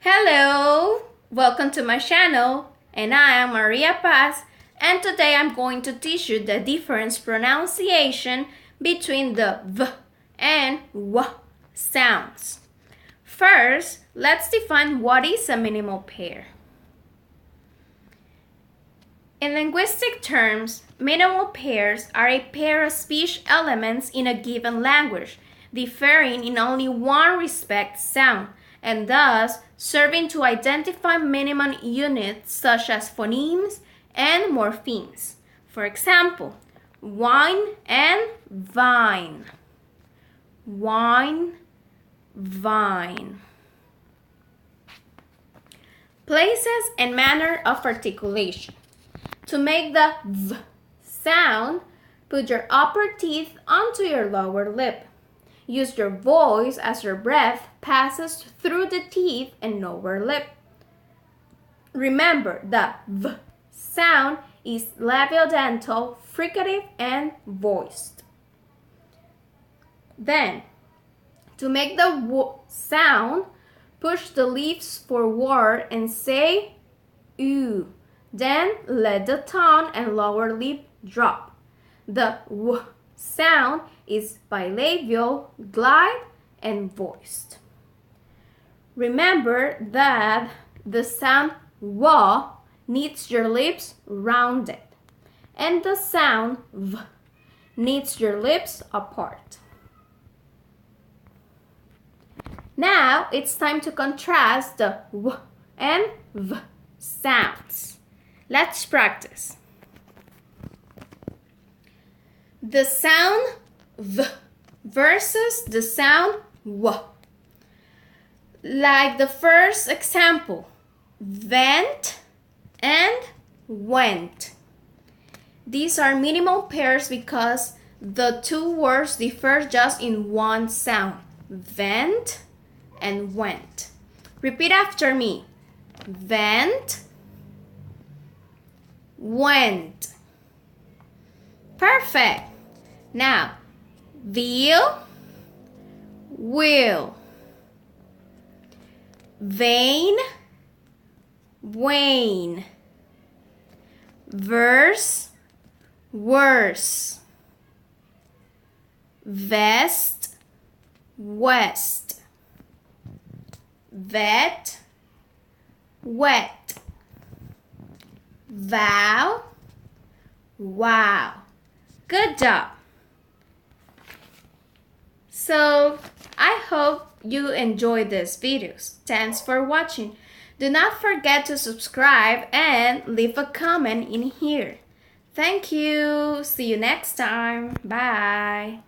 Hello, welcome to my channel, and I am Maria Paz, and today I'm going to teach you the difference pronunciation between the V and W sounds. First, let's define what is a minimal pair. In linguistic terms, minimal pairs are a pair of speech elements in a given language, differing in only one respect sound, and thus serving to identify minimum units such as phonemes and morphemes. For example, wine and vine. Wine, vine. Places and manner of articulation. To make the V sound, put your upper teeth onto your lower lip. Use your voice as your breath passes through the teeth and lower lip. Remember, the V sound is labiodental, fricative, and voiced. Then, to make the W sound, push the lips forward and say "oo." Then let the tongue and lower lip drop. The W sound is bilabial, glide, and voiced. Remember that the sound W needs your lips rounded, and the sound V needs your lips apart. Now it's time to contrast the W and V sounds. Let's practice. The sound V versus the sound W. Like the first example, went and went. These are minimal pairs because the two words differ just in one sound, went and went. Repeat after me. Went, went. Perfect. Now, will. Vain, wane. Verse, worse. Vest, west. Vet, wet. Vow, wow. Good job. So, I hope you enjoyed this videos. Thanks for watching. Do not forget to subscribe and leave a comment in here. Thank you. See you next time. Bye.